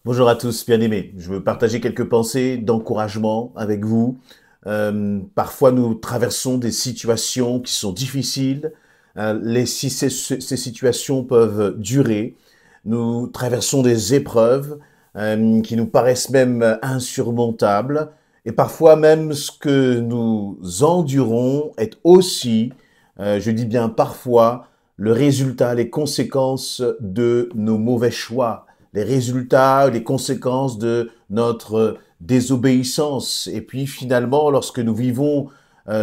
Bonjour à tous, bien-aimés. Je veux partager quelques pensées d'encouragement avec vous. Parfois, nous traversons des situations qui sont difficiles. Si ces situations peuvent durer, nous traversons des épreuves qui nous paraissent même insurmontables. Et parfois même, ce que nous endurons est aussi, je dis bien parfois, le résultat, les conséquences de nos mauvais choix, les résultats, les conséquences de notre désobéissance. Et puis finalement, lorsque nous vivons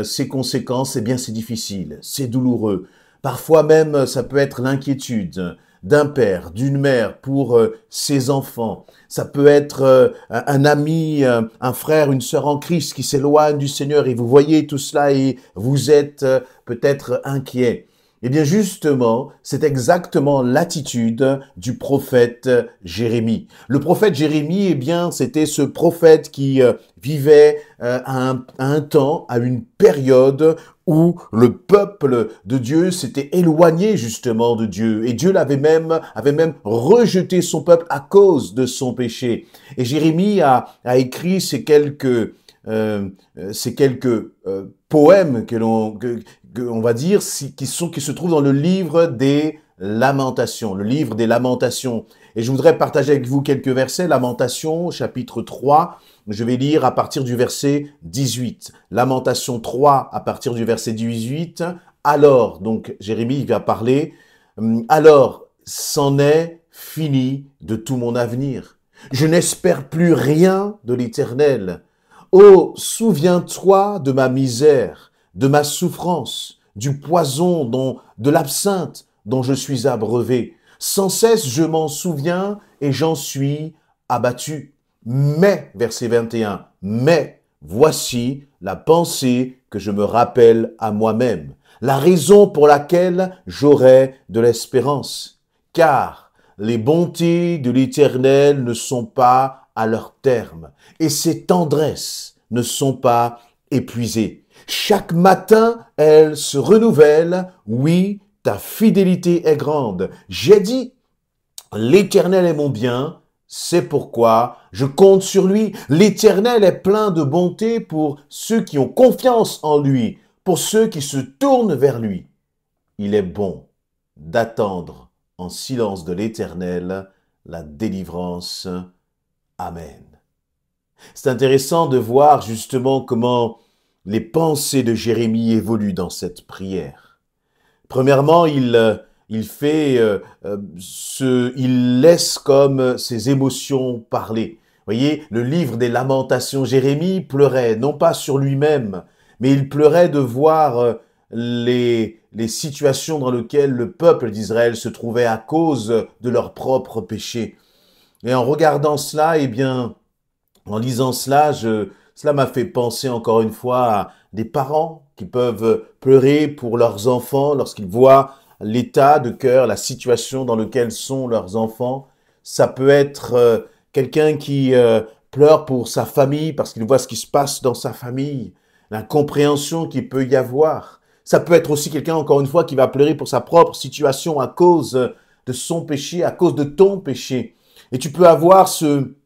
ces conséquences, eh bien c'est difficile, c'est douloureux. Parfois même, ça peut être l'inquiétude d'un père, d'une mère pour ses enfants. Ça peut être un ami, un frère, une sœur en Christ qui s'éloigne du Seigneur et vous voyez tout cela et vous êtes peut-être inquiet. Eh bien justement, c'est exactement l'attitude du prophète Jérémie. Le prophète Jérémie, eh bien, c'était ce prophète qui vivait à un temps, à une période où le peuple de Dieu s'était éloigné justement de Dieu. Et Dieu avait même rejeté son peuple à cause de son péché. Et Jérémie a écrit ces quelques poèmes on va dire, qui se trouvent dans le livre des Lamentations, le livre des Lamentations. Et je voudrais partager avec vous quelques versets, Lamentations, chapitre 3, je vais lire à partir du verset 18. Lamentation 3, à partir du verset 18. Alors, donc Jérémie va parler, alors c'en est fini de tout mon avenir. Je n'espère plus rien de l'Éternel. Oh, souviens-toi de ma misère, de ma souffrance, du poison, de l'absinthe dont je suis abreuvé. Sans cesse je m'en souviens et j'en suis abattu. Mais, verset 21, mais voici la pensée que je me rappelle à moi-même, la raison pour laquelle j'aurai de l'espérance. Car les bontés de l'Éternel ne sont pas à leur terme, et ses tendresses ne sont pas épuisées. Chaque matin, elles se renouvellent. Oui, ta fidélité est grande. J'ai dit, l'Éternel est mon bien, c'est pourquoi je compte sur lui. L'Éternel est plein de bonté pour ceux qui ont confiance en lui, pour ceux qui se tournent vers lui. Il est bon d'attendre en silence de l'Éternel la délivrance. Amen. C'est intéressant de voir justement comment les pensées de Jérémie évoluent dans cette prière. Premièrement, il laisse comme ses émotions parler. Vous voyez, le livre des Lamentations, Jérémie pleurait, non pas sur lui-même, mais il pleurait de voir les situations dans lesquelles le peuple d'Israël se trouvait à cause de leurs propres péchés. Et en regardant cela, eh bien, en lisant cela, cela m'a fait penser encore une fois à des parents qui peuvent pleurer pour leurs enfants lorsqu'ils voient l'état de cœur, la situation dans laquelle sont leurs enfants. Ça peut être quelqu'un qui pleure pour sa famille parce qu'il voit ce qui se passe dans sa famille, l'incompréhension qu'il peut y avoir. Ça peut être aussi quelqu'un, encore une fois, qui va pleurer pour sa propre situation à cause de son péché, à cause de ton péché. Et tu peux avoir ce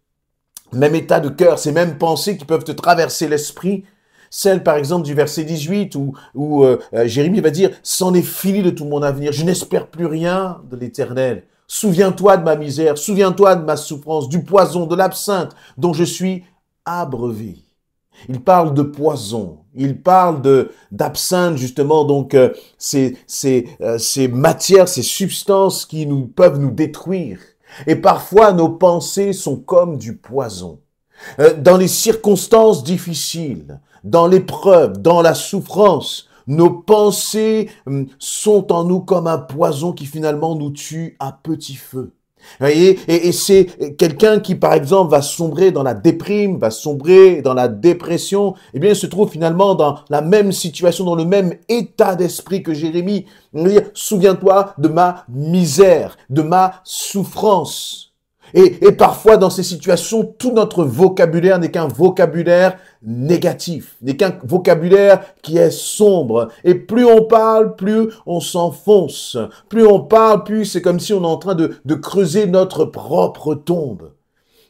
même état de cœur, ces mêmes pensées qui peuvent te traverser l'esprit. Celle, par exemple, du verset 18 où Jérémie va dire « C'en est fini de tout mon avenir, je n'espère plus rien de l'Éternel. Souviens-toi de ma misère, souviens-toi de ma souffrance, du poison, de l'absinthe dont je suis abreuvé. » Il parle de poison, il parle d'absinthe justement, donc ces matières, ces substances qui peuvent nous détruire. Et parfois nos pensées sont comme du poison. Dans les circonstances difficiles, dans l'épreuve, dans la souffrance, nos pensées sont en nous comme un poison qui finalement nous tue à petit feu. Vous voyez, et c'est quelqu'un qui, par exemple, va sombrer dans la déprime, va sombrer dans la dépression, eh bien, il se trouve finalement dans la même situation, dans le même état d'esprit que Jérémie. On va dire, souviens-toi de ma misère, de ma souffrance. Et parfois, dans ces situations, tout notre vocabulaire n'est qu'un vocabulaire négatif, n'est qu'un vocabulaire qui est sombre. Et plus on parle, plus on s'enfonce. Plus on parle, plus c'est comme si on est en train de creuser notre propre tombe.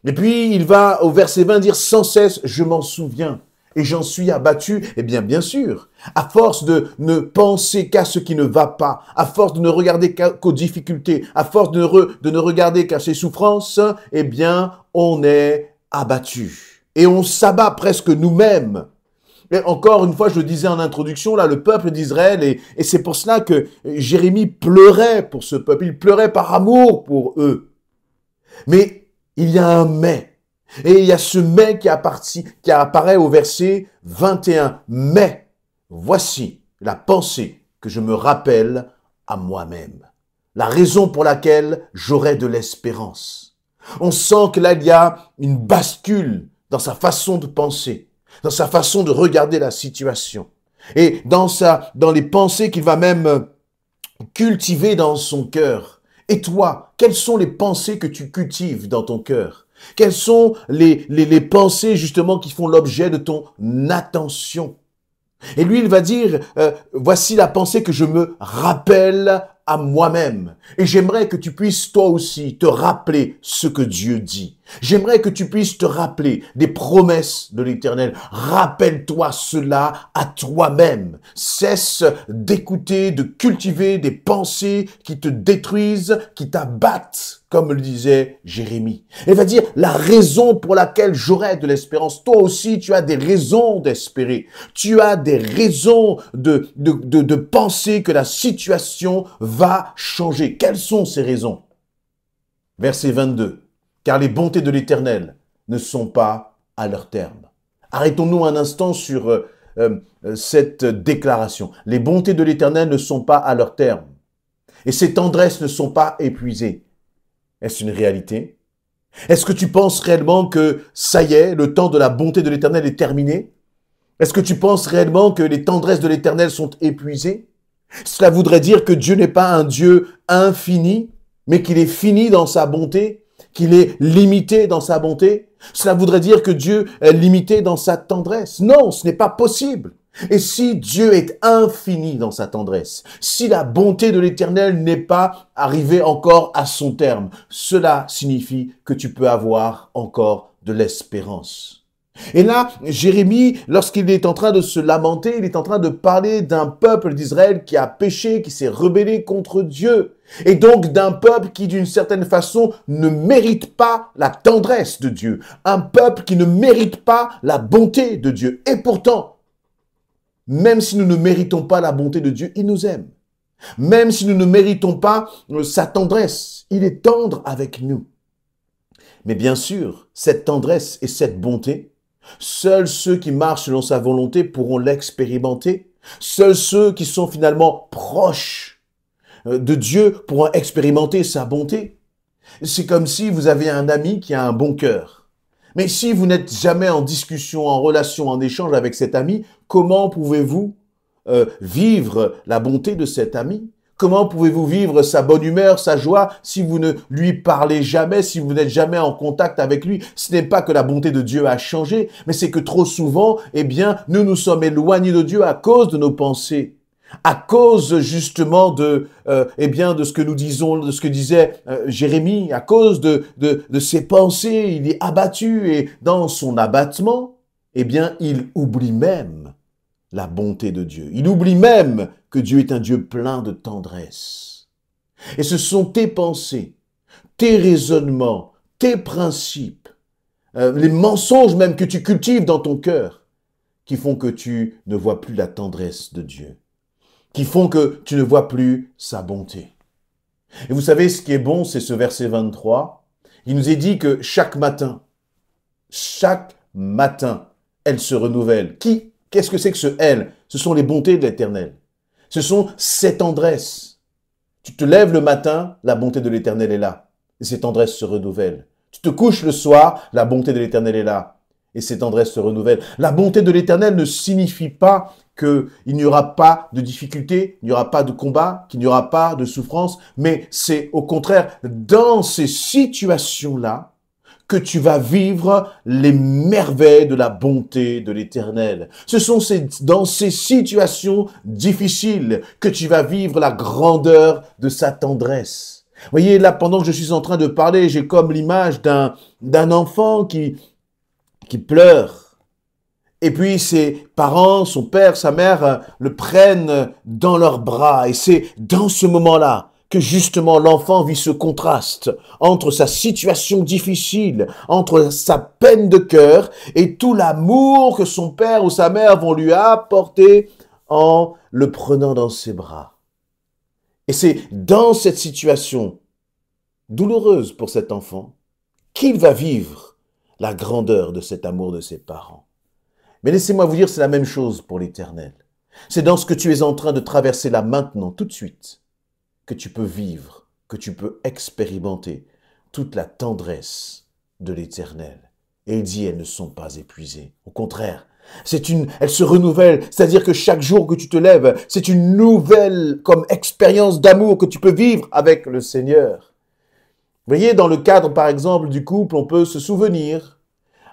Et puis, il va au verset 20 dire, sans cesse, je m'en souviens et j'en suis abattu. Eh bien sûr, à force de ne penser qu'à ce qui ne va pas, à force de ne regarder qu'aux difficultés, à force de ne regarder qu'à ses souffrances, eh bien, on est abattu. Et on s'abat presque nous-mêmes. Et encore une fois, je le disais en introduction, là, le peuple d'Israël, et c'est pour cela que Jérémie pleurait pour ce peuple, il pleurait par amour pour eux. Mais il y a un mais. Et il y a ce mais qui apparaît au verset 21. Mais, voici la pensée que je me rappelle à moi-même. La raison pour laquelle j'aurai de l'espérance. On sent que là, il y a une bascule dans sa façon de penser, dans sa façon de regarder la situation. Et dans les pensées qu'il va même cultiver dans son cœur. Et toi, quelles sont les pensées que tu cultives dans ton cœur? Quelles sont les pensées justement qui font l'objet de ton attention? Et lui, il va dire, voici la pensée que je me rappelle à moi-même. Et j'aimerais que tu puisses toi aussi te rappeler ce que Dieu dit. J'aimerais que tu puisses te rappeler des promesses de l'Éternel. Rappelle-toi cela à toi-même. Cesse d'écouter, de cultiver des pensées qui te détruisent, qui t'abattent, comme le disait Jérémie. Il va dire la raison pour laquelle j'aurai de l'espérance. Toi aussi, tu as des raisons d'espérer. Tu as des raisons de penser que la situation va changer. Quelles sont ces raisons? Verset 22. Car les bontés de l'Éternel ne sont pas à leur terme. Arrêtons-nous un instant sur cette déclaration. Les bontés de l'Éternel ne sont pas à leur terme. Et ses tendresses ne sont pas épuisées. Est-ce une réalité? Est-ce que tu penses réellement que ça y est, le temps de la bonté de l'Éternel est terminé? Est-ce que tu penses réellement que les tendresses de l'Éternel sont épuisées? Cela voudrait dire que Dieu n'est pas un Dieu infini, mais qu'il est fini dans sa bonté, qu'il est limité dans sa bonté. Cela voudrait dire que Dieu est limité dans sa tendresse. Non, ce n'est pas possible. Et si Dieu est infini dans sa tendresse, si la bonté de l'Éternel n'est pas arrivée encore à son terme, cela signifie que tu peux avoir encore de l'espérance. Et là, Jérémie, lorsqu'il est en train de se lamenter, il est en train de parler d'un peuple d'Israël qui a péché, qui s'est rebellé contre Dieu. Et donc d'un peuple qui, d'une certaine façon, ne mérite pas la tendresse de Dieu. Un peuple qui ne mérite pas la bonté de Dieu. Et pourtant, même si nous ne méritons pas la bonté de Dieu, il nous aime. Même si nous ne méritons pas sa tendresse, il est tendre avec nous. Mais bien sûr, cette tendresse et cette bonté, seuls ceux qui marchent selon sa volonté pourront l'expérimenter. Seuls ceux qui sont finalement proches de Dieu pourront expérimenter sa bonté. C'est comme si vous avez un ami qui a un bon cœur. Mais si vous n'êtes jamais en discussion, en relation, en échange avec cet ami, comment pouvez-vous vivre la bonté de cet ami? Comment pouvez-vous vivre sa bonne humeur, sa joie, si vous ne lui parlez jamais, si vous n'êtes jamais en contact avec lui? Ce n'est pas que la bonté de Dieu a changé, mais c'est que trop souvent, eh bien, nous nous sommes éloignés de Dieu à cause de nos pensées, à cause justement de ce que nous disons, de ce que disait Jérémie, à cause de ses pensées, il est abattu et dans son abattement, eh bien, il oublie même la bonté de Dieu. Il oublie même que Dieu est un Dieu plein de tendresse. Et ce sont tes pensées, tes raisonnements, tes principes, les mensonges même que tu cultives dans ton cœur, qui font que tu ne vois plus la tendresse de Dieu, qui font que tu ne vois plus sa bonté. Et vous savez, ce qui est bon, c'est ce verset 23. Il nous est dit que chaque matin, elle se renouvelle. Qu'est-ce que c'est que ce elle? Ce sont les bontés de l'Éternel. Ce sont ses tendresses. Tu te lèves le matin, la bonté de l'Éternel est là. Et ses tendresses se renouvellent. Tu te couches le soir, la bonté de l'Éternel est là. Et ses tendresses se renouvellent. La bonté de l'Éternel ne signifie pas qu'il n'y aura pas de difficultés, il n'y aura pas de combat, qu'il n'y aura pas de souffrance. Mais c'est au contraire, dans ces situations-là, que tu vas vivre les merveilles de la bonté de l'Éternel. Ce sont dans ces situations difficiles que tu vas vivre la grandeur de sa tendresse. Voyez, là, pendant que je suis en train de parler, j'ai comme l'image d'un enfant qui pleure. Et puis ses parents, son père, sa mère, le prennent dans leurs bras. Et c'est dans ce moment-là que justement l'enfant vit ce contraste entre sa situation difficile, entre sa peine de cœur et tout l'amour que son père ou sa mère vont lui apporter en le prenant dans ses bras. Et c'est dans cette situation douloureuse pour cet enfant qu'il va vivre la grandeur de cet amour de ses parents. Mais laissez-moi vous dire, c'est la même chose pour l'Éternel. C'est dans ce que tu es en train de traverser là maintenant, tout de suite, que tu peux vivre, que tu peux expérimenter toute la tendresse de l'Éternel. Et il dit, elles ne sont pas épuisées. Au contraire, elles se renouvellent. C'est-à-dire que chaque jour que tu te lèves, c'est une nouvelle comme expérience d'amour que tu peux vivre avec le Seigneur. Vous voyez, dans le cadre, par exemple, du couple, on peut se souvenir.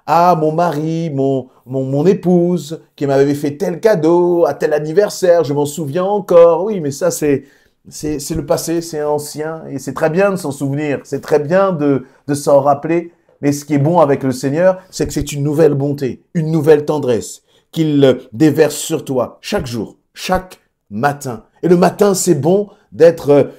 Ah, mon mari, mon épouse, qui m'avait fait tel cadeau, à tel anniversaire, je m'en souviens encore. Oui, mais ça, c'est le passé, c'est ancien, et c'est très bien de s'en souvenir, c'est très bien de s'en rappeler. Mais ce qui est bon avec le Seigneur, c'est que c'est une nouvelle bonté, une nouvelle tendresse qu'il déverse sur toi chaque jour, chaque matin. Et le matin, c'est bon d'être,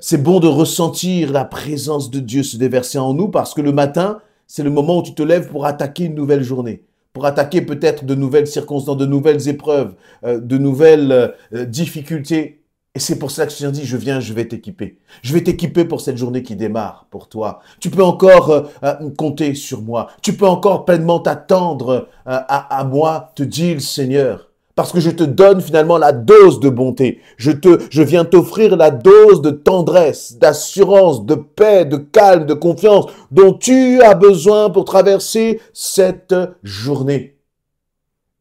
c'est bon de ressentir la présence de Dieu se déverser en nous parce que le matin, c'est le moment où tu te lèves pour attaquer une nouvelle journée, pour attaquer peut-être de nouvelles circonstances, de nouvelles épreuves, de nouvelles difficultés. Et c'est pour ça que je te dis, je viens, je vais t'équiper. Je vais t'équiper pour cette journée qui démarre pour toi. Tu peux encore compter sur moi. Tu peux encore pleinement t'attendre à moi, te dit le Seigneur. Parce que je te donne finalement la dose de bonté. Je viens t'offrir la dose de tendresse, d'assurance, de paix, de calme, de confiance dont tu as besoin pour traverser cette journée.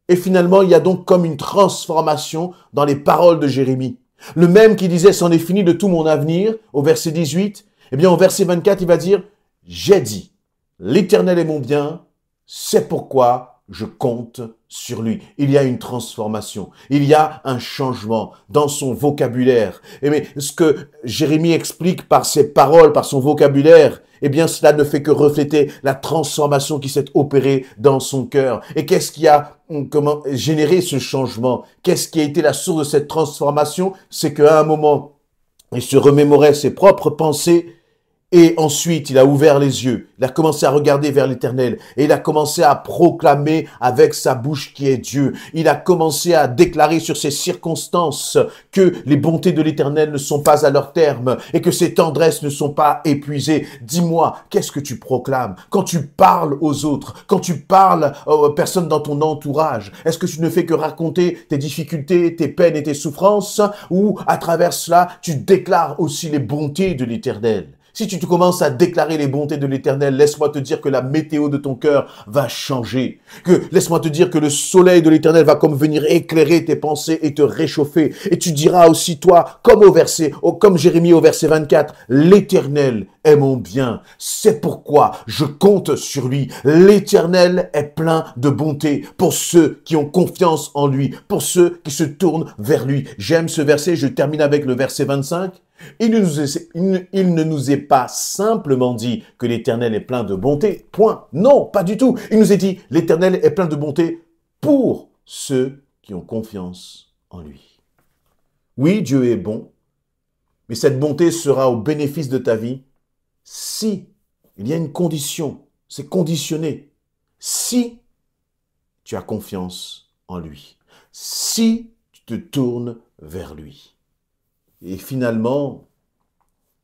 Et finalement, il y a donc comme une transformation dans les paroles de Jérémie. Le même qui disait « c'en est fini de tout mon avenir » au verset 18, eh bien au verset 24, il va dire « j'ai dit, l'Éternel est mon bien, c'est pourquoi je compte sur lui. » Il y a une transformation, il y a un changement dans son vocabulaire. Et mais ce que Jérémie explique par ses paroles, par son vocabulaire, eh bien cela ne fait que refléter la transformation qui s'est opérée dans son cœur. Et qu'est-ce qui a généré ce changement? Qu'est-ce qui a été la source de cette transformation? C'est qu'à un moment, il se remémorait ses propres pensées. Et ensuite, il a ouvert les yeux, il a commencé à regarder vers l'Éternel et il a commencé à proclamer avec sa bouche qui est Dieu. Il a commencé à déclarer sur ces circonstances que les bontés de l'Éternel ne sont pas à leur terme et que ses tendresses ne sont pas épuisées. Dis-moi, qu'est-ce que tu proclames quand tu parles aux autres, quand tu parles aux personnes dans ton entourage? Est-ce que tu ne fais que raconter tes difficultés, tes peines et tes souffrances ou à travers cela, tu déclares aussi les bontés de l'Éternel? Si tu commences à déclarer les bontés de l'Éternel, laisse-moi te dire que la météo de ton cœur va changer. Laisse-moi te dire que le soleil de l'Éternel va comme venir éclairer tes pensées et te réchauffer. Et tu diras aussi toi, comme Jérémie au verset 24, l'Éternel est mon bien. C'est pourquoi je compte sur lui. L'Éternel est plein de bonté pour ceux qui ont confiance en lui, pour ceux qui se tournent vers lui. J'aime ce verset, je termine avec le verset 25. Il ne nous est pas simplement dit que l'Éternel est plein de bonté, point. Non, pas du tout. Il nous est dit, l'Éternel est plein de bonté pour ceux qui ont confiance en lui. Oui, Dieu est bon, mais cette bonté sera au bénéfice de ta vie si il y a une condition, c'est conditionné, si tu as confiance en lui, si tu te tournes vers lui. Et finalement,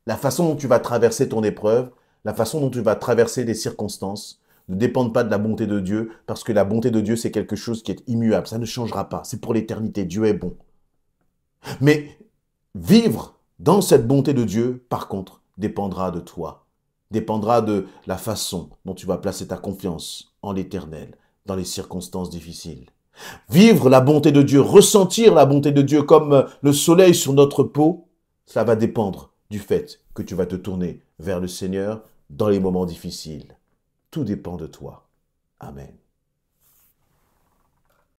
la façon dont tu vas traverser ton épreuve, la façon dont tu vas traverser les circonstances, ne dépendent pas de la bonté de Dieu, parce que la bonté de Dieu, c'est quelque chose qui est immuable. Ça ne changera pas. C'est pour l'éternité. Dieu est bon. Mais vivre dans cette bonté de Dieu, par contre, dépendra de toi. Dépendra de la façon dont tu vas placer ta confiance en l'Éternel dans les circonstances difficiles. Vivre la bonté de Dieu, ressentir la bonté de Dieu comme le soleil sur notre peau, ça va dépendre du fait que tu vas te tourner vers le Seigneur dans les moments difficiles. Tout dépend de toi. Amen.